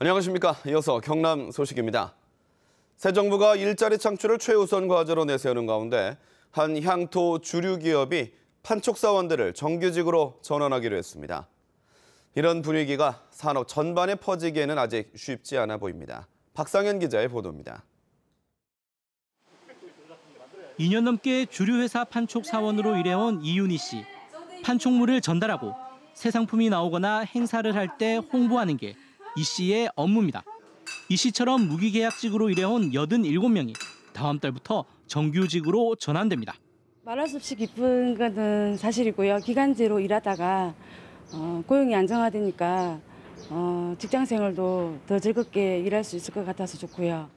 안녕하십니까. 이어서 경남 소식입니다. 새 정부가 일자리 창출을 최우선 과제로 내세우는 가운데 한 향토 주류 기업이 판촉 사원들을 정규직으로 전환하기로 했습니다. 이런 분위기가 산업 전반에 퍼지기에는 아직 쉽지 않아 보입니다. 박상현 기자의 보도입니다. 2년 넘게 주류 회사 판촉 사원으로 일해온 이윤희 씨. 판촉물을 전달하고 새 상품이 나오거나 행사를 할 때 홍보하는 게 이 씨의 업무입니다. 이 씨처럼 무기계약직으로 일해온 87명이 다음 달부터 정규직으로 전환됩니다. 말할 수 없이 기쁜 것은 사실이고요. 기간제로 일하다가 고용이 안정화되니까 직장 생활도 더 즐겁게 일할 수 있을 것 같아서 좋고요.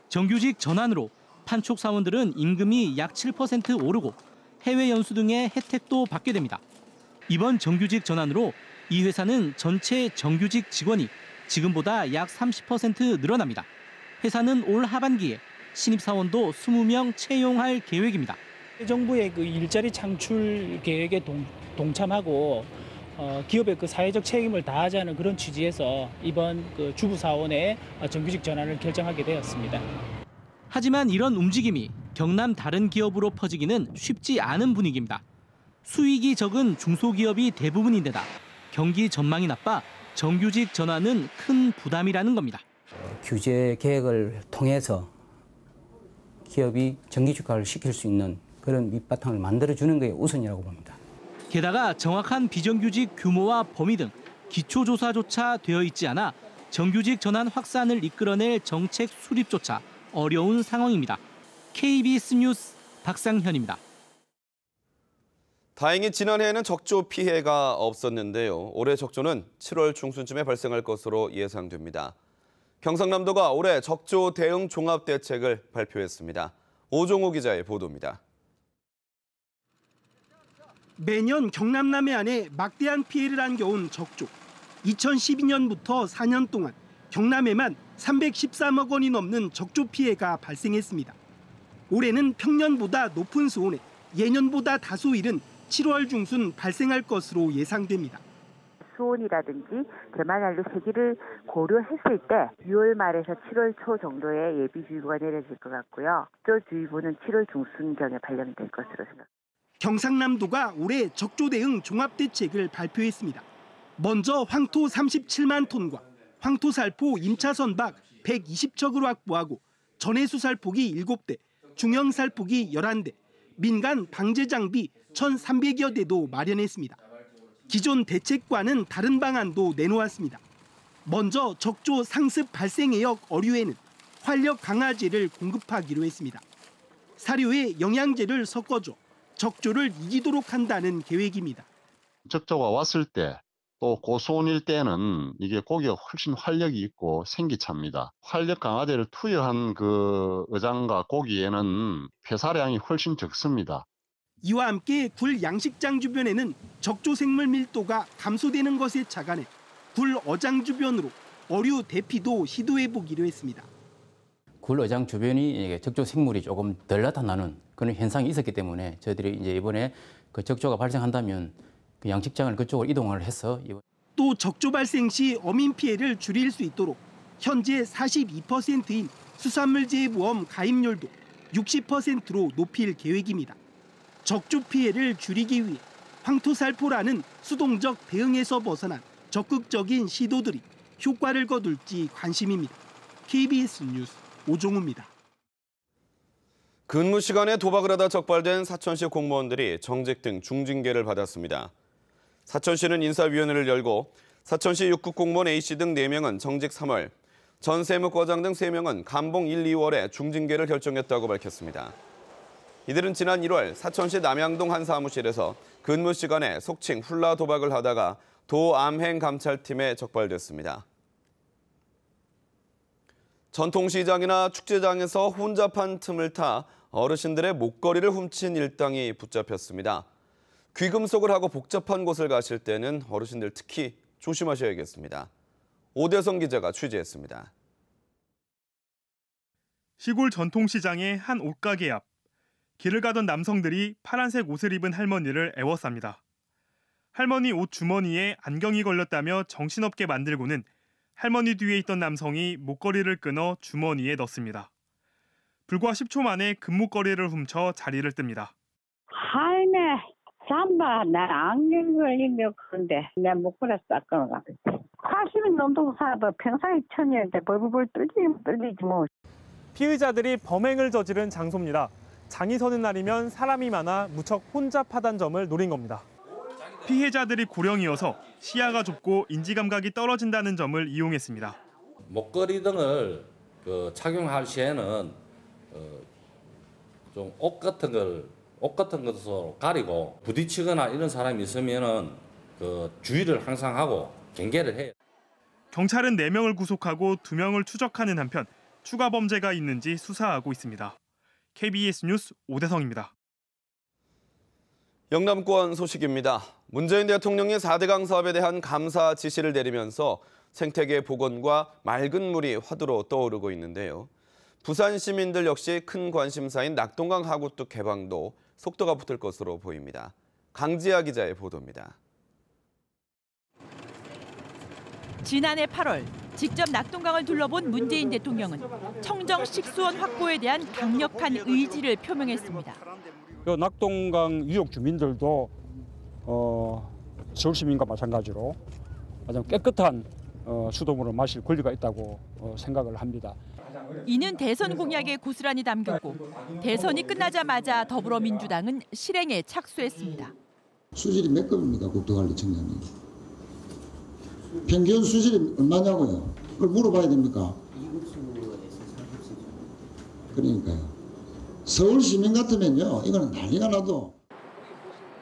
정규직 전환으로 판촉 사원들은 임금이 약 7% 오르고 해외 연수 등의 혜택도 받게 됩니다. 이번 정규직 전환으로 이 회사는 전체 정규직 직원이 지금보다 약 30% 늘어납니다. 회사는 올 하반기에 신입사원도 20명 채용할 계획입니다. 정부의 그 일자리 창출 계획에 동참하고 기업의 그 사회적 책임을 다하자는 그런 취지에서 이번 그 주부사원의 정규직 전환을 결정하게 되었습니다. 하지만 이런 움직임이 경남 다른 기업으로 퍼지기는 쉽지 않은 분위기입니다. 수익이 적은 중소기업이 대부분인데다 경기 전망이 나빠 정규직 전환은 큰 부담이라는 겁니다. 규제 개혁을 통해서 기업이 정규직화를 시킬 수 있는 그런 밑바탕을 만들어주는 게 우선이라고 봅니다. 게다가 정확한 비정규직 규모와 범위 등 기초조사조차 되어 있지 않아 정규직 전환 확산을 이끌어낼 정책 수립조차 어려운 상황입니다. KBS 뉴스 박상현입니다. 다행히 지난해에는 적조 피해가 없었는데요. 올해 적조는 7월 중순쯤에 발생할 것으로 예상됩니다. 경상남도가 올해 적조 대응 종합대책을 발표했습니다. 오종우 기자의 보도입니다. 매년 경남 남해안에 막대한 피해를 안겨온 적조. 2012년부터 4년 동안 경남에만 313억 원이 넘는 적조 피해가 발생했습니다. 올해는 평년보다 높은 수온에 예년보다 다소 이른 7월 중순 발생할 것으로 예상됩니다. 수온이라든지 대마난로 세기를 고려했을 때 6월 말에서 7월 초 정도의 예비주의보가 내려질 것 같고요. 적조주의보는 7월 중순경에 발령될 것으로 생각합니다. 경상남도가 올해 적조 대응 종합대책을 발표했습니다. 먼저 황토 37만 톤과 황토살포 임차선박 120척으로 확보하고 전해수살포기 7대, 중형살포기 11대, 민간 방제장비 1,300여 대도 마련했습니다. 기존 대책과는 다른 방안도 내놓았습니다. 먼저 적조 상습 발생 해역 어류에는 활력 강화제를 공급하기로 했습니다. 사료에 영양제를 섞어줘 적조를 이기도록 한다는 계획입니다. 적조가 왔을 때 또 고수온일 때는 이게 고기가 훨씬 활력이 있고 생기찹니다. 활력 강화제를 투여한 그 어장과 고기에는 폐사량이 훨씬 적습니다. 이와 함께 굴 양식장 주변에는 적조 생물 밀도가 감소되는 것에 착안해 굴 어장 주변으로 어류 대피도 시도해보기로 했습니다. 굴 어장 주변이 적조 생물이 조금 덜 나타나는 그런 현상이 있었기 때문에 저희들이 이제 이번에 그 적조가 발생한다면 그 양식장을 그쪽으로 이동을 해서 또 적조 발생 시 어민 피해를 줄일 수 있도록 현재 42%인 수산물재해보험 가입률도 60%로 높일 계획입니다. 적조 피해를 줄이기 위해 황토살포라는 수동적 대응에서 벗어난 적극적인 시도들이 효과를 거둘지 관심입니다. KBS 뉴스 오종우입니다. 근무 시간에 도박을 하다 적발된 사천시 공무원들이 정직 등 중징계를 받았습니다. 사천시는 인사위원회를 열고 사천시 6급 공무원 A씨 등 4명은 정직 3월, 전 세무과장 등 3명은 감봉 1, 2월에 중징계를 결정했다고 밝혔습니다. 이들은 지난 1월 사천시 남양동 한 사무실에서 근무 시간에 속칭 훌라 도박을 하다가 도암행감찰팀에 적발됐습니다. 전통시장이나 축제장에서 혼잡한 틈을 타 어르신들의 목걸이를 훔친 일당이 붙잡혔습니다. 귀금속을 하고 복잡한 곳을 가실 때는 어르신들 특히 조심하셔야겠습니다. 오대성 기자가 취재했습니다. 시골 전통시장의 한 옷가게 앞. 길을 가던 남성들이 파란색 옷을 입은 할머니를 애워쌉니다. 할머니 옷 주머니에 안경이 걸렸다며 정신없게 만들고는 할머니 뒤에 있던 남성이 목걸이를 끊어 주머니에 넣습니다. 불과 10초 만에 금목걸이를 훔쳐 자리를 뜹니다. 할매, 잠바, 나 안경 걸리며 그런데 내 목걸이 싹 끊어가. 80인 넘도록 살아도 평상시 천이었는데 벌벌 떨리지 뭐. 피의자들이 범행을 저지른 장소입니다. 장이 서는 날이면 사람이 많아 무척 혼잡하다는 점을 노린 겁니다. 피해자들이 고령이어서 시야가 좁고 인지감각이 떨어진다는 점을 이용했습니다. 목걸이 등을 착용할 시에는 좀 옷 같은 것으로 가리고 부딪히거나 이런 사람이 있으면은 주의를 항상 하고 경계를 해요. 경찰은 4명을 구속하고 2명을 추적하는 한편 추가 범죄가 있는지 수사하고 있습니다. KBS 뉴스 오대성입니다. 영남권 소식입니다. 문재인 대통령이 4대강 사업에 대한 감사 지시를 내리면서 생태계 복원과 맑은 물이 화두로 떠오르고 있는데요. 부산 시민들 역시 큰 관심사인 낙동강 하구뚝 개방도 속도가 붙을 것으로 보입니다. 강지아 기자의 보도입니다. 지난해 8월 직접 낙동강을 둘러본 문재인 대통령은 청정 식수원 확보에 대한 강력한 의지를 표명했습니다. 낙동강 유역 주민들도 서울 시민과 마찬가지로 가장 깨끗한 수돗물을 마실 권리가 있다고 생각을 합니다. 이는 대선 공약에 고스란히 담겼고 대선이 끝나자마자 더불어민주당은 실행에 착수했습니다. 수질이 몇 급입니까, 국토관리청장님? 평균 수질이 얼마냐고요? 그걸 물어봐야 됩니까? 그러니까요. 서울 시민 같으면요, 이거는 난리가 나도.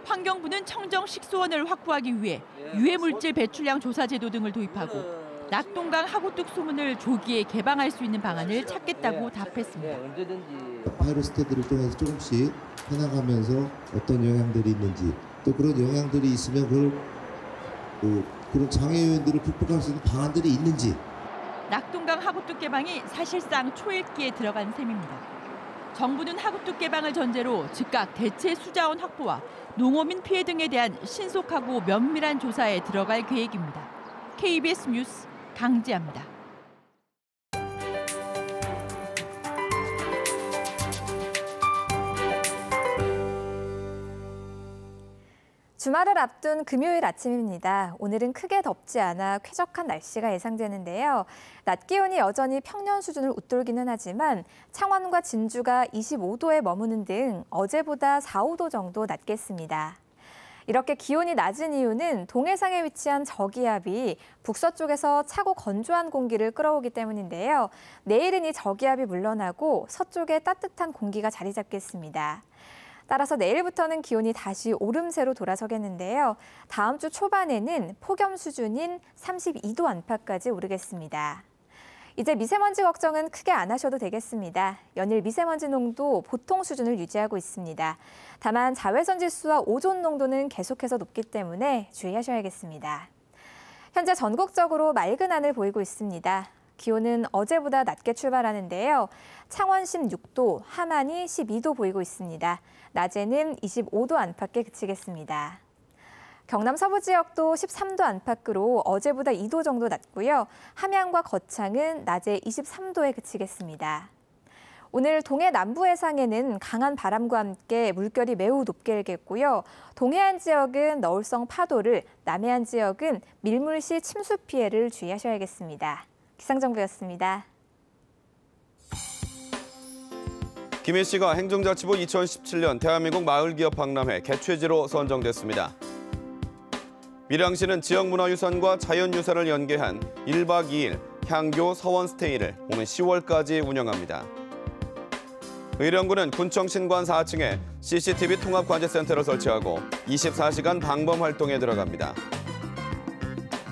환경부는 청정 식수원을 확보하기 위해 유해물질 배출량 조사 제도 등을 도입하고 낙동강 하구뚝 소문을 조기에 개방할 수 있는 방안을 찾겠다고 답했습니다. 바이러스 테스트를 통해서 조금씩 해나가면서 어떤 영향들이 있는지 또 그런 영향들이 있으면 그걸 그런 장애 요인들을 극복할 수 있는 방안들이 있는지. 낙동강 하구뚝 개방이 사실상 초읽기에 들어간 셈입니다. 정부는 하구뚝 개방을 전제로 즉각 대체 수자원 확보와 농어민 피해 등에 대한 신속하고 면밀한 조사에 들어갈 계획입니다. KBS 뉴스 강지아입니다. 주말을 앞둔 금요일 아침입니다. 오늘은 크게 덥지 않아 쾌적한 날씨가 예상되는데요. 낮 기온이 여전히 평년 수준을 웃돌기는 하지만 창원과 진주가 25도에 머무는 등 어제보다 4, 5도 정도 낮겠습니다. 이렇게 기온이 낮은 이유는 동해상에 위치한 저기압이 북서쪽에서 차고 건조한 공기를 끌어오기 때문인데요. 내일은 이 저기압이 물러나고 서쪽에 따뜻한 공기가 자리 잡겠습니다. 따라서 내일부터는 기온이 다시 오름세로 돌아서겠는데요. 다음 주 초반에는 폭염 수준인 32도 안팎까지 오르겠습니다. 이제 미세먼지 걱정은 크게 안 하셔도 되겠습니다. 연일 미세먼지 농도 보통 수준을 유지하고 있습니다. 다만 자외선 지수와 오존 농도는 계속해서 높기 때문에 주의하셔야겠습니다. 현재 전국적으로 맑은 하늘 보이고 있습니다. 기온은 어제보다 낮게 출발하는데요. 창원 16도, 함안이 12도 보이고 있습니다. 낮에는 25도 안팎에 그치겠습니다. 경남 서부 지역도 13도 안팎으로 어제보다 2도 정도 낮고요. 함양과 거창은 낮에 23도에 그치겠습니다. 오늘 동해 남부 해상에는 강한 바람과 함께 물결이 매우 높게 일겠고요. 동해안 지역은 너울성 파도를, 남해안 지역은 밀물 시 침수 피해를 주의하셔야겠습니다. 기상정보였습니다. 김혜 씨가 행정자치부 2017년 대한민국 마을기업 박람회 개최지로 선정됐습니다. 밀양시는 지역문화유산과 자연유산을 연계한 1박 2일 향교 서원 스테이를 오는 10월까지 운영합니다. 의령군은 군청 신관 4층에 CCTV 통합관제센터를 설치하고 24시간 방범 활동에 들어갑니다.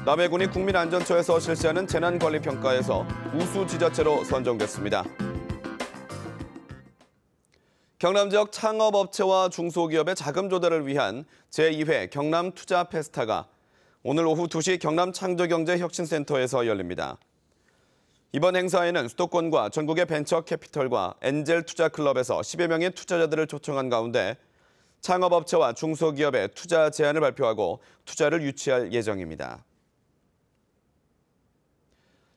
남해군이 국민안전처에서 실시하는 재난관리평가에서 우수지자체로 선정됐습니다. 경남 지역 창업업체와 중소기업의 자금 조달을 위한 제2회 경남 투자 페스타가 오늘 오후 2시 경남 창조경제혁신센터에서 열립니다. 이번 행사에는 수도권과 전국의 벤처 캐피털과 엔젤 투자 클럽에서 10여 명의 투자자들을 초청한 가운데 창업업체와 중소기업의 투자 제안을 발표하고 투자를 유치할 예정입니다.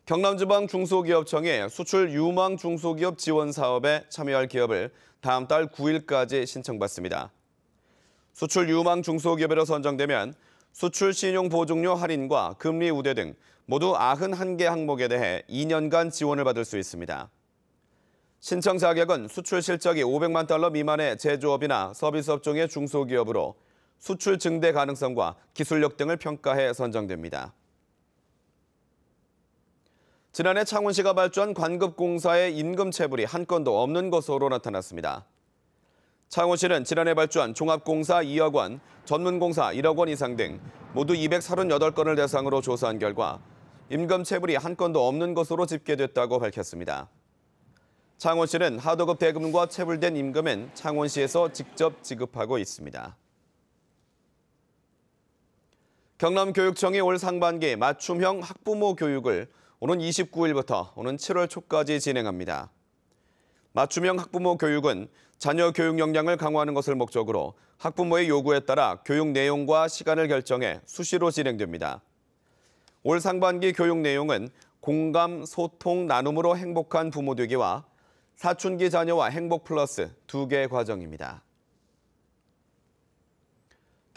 경남지방 중소기업청이 수출 유망 중소기업 지원 사업에 참여할 기업을 다음 달 9일까지 신청받습니다. 수출 유망 중소기업으로 선정되면 수출 신용 보증료 할인과 금리 우대 등 모두 91개 항목에 대해 2년간 지원을 받을 수 있습니다. 신청 자격은 수출 실적이 $500만 미만의 제조업이나 서비스 업종의 중소기업으로 수출 증대 가능성과 기술력 등을 평가해 선정됩니다. 지난해 창원시가 발주한 관급공사의 임금 체불이 한 건도 없는 것으로 나타났습니다. 창원시는 지난해 발주한 종합공사 2억 원, 전문공사 1억 원 이상 등 모두 238건을 대상으로 조사한 결과 임금 체불이 한 건도 없는 것으로 집계됐다고 밝혔습니다. 창원시는 하도급 대금과 체불된 임금은 창원시에서 직접 지급하고 있습니다. 경남교육청이 올 상반기 맞춤형 학부모 교육을 오는 29일부터 오는 7월 초까지 진행합니다. 맞춤형 학부모 교육은 자녀 교육 역량을 강화하는 것을 목적으로 학부모의 요구에 따라 교육 내용과 시간을 결정해 수시로 진행됩니다. 올 상반기 교육 내용은 공감, 소통, 나눔으로 행복한 부모 되기와 사춘기 자녀와 행복 플러스 2개 과정입니다.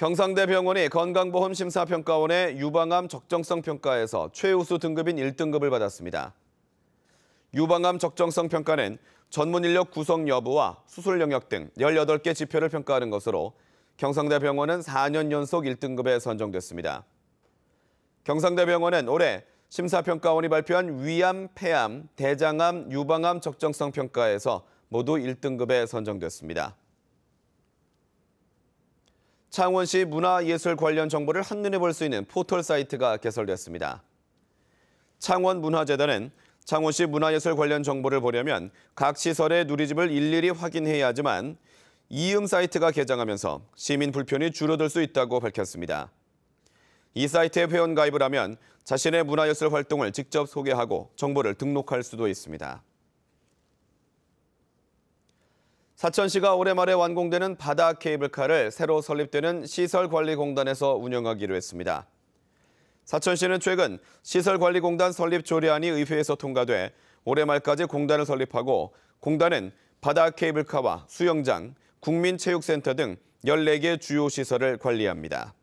경상대병원이 건강보험심사평가원의 유방암 적정성 평가에서 최우수 등급인 1등급을 받았습니다. 유방암 적정성 평가는 전문 인력 구성 여부와 수술 영역 등 18개 지표를 평가하는 것으로 경상대병원은 4년 연속 1등급에 선정됐습니다. 경상대병원은 올해 심사평가원이 발표한 위암, 폐암, 대장암, 유방암 적정성 평가에서 모두 1등급에 선정됐습니다. 창원시 문화예술 관련 정보를 한눈에 볼 수 있는 포털 사이트가 개설됐습니다. 창원문화재단은 창원시 문화예술 관련 정보를 보려면 각 시설의 누리집을 일일이 확인해야 하지만 이음 사이트가 개장하면서 시민 불편이 줄어들 수 있다고 밝혔습니다. 이 사이트에 회원 가입을 하면 자신의 문화예술 활동을 직접 소개하고 정보를 등록할 수도 있습니다. 사천시가 올해 말에 완공되는 바다 케이블카를 새로 설립되는 시설관리공단에서 운영하기로 했습니다. 사천시는 최근 시설관리공단 설립 조례안이 의회에서 통과돼 올해 말까지 공단을 설립하고 공단은 바다 케이블카와 수영장, 국민체육센터 등 14개 주요 시설을 관리합니다.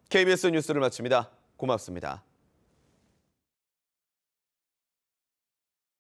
KBS 뉴스를 마칩니다. 고맙습니다.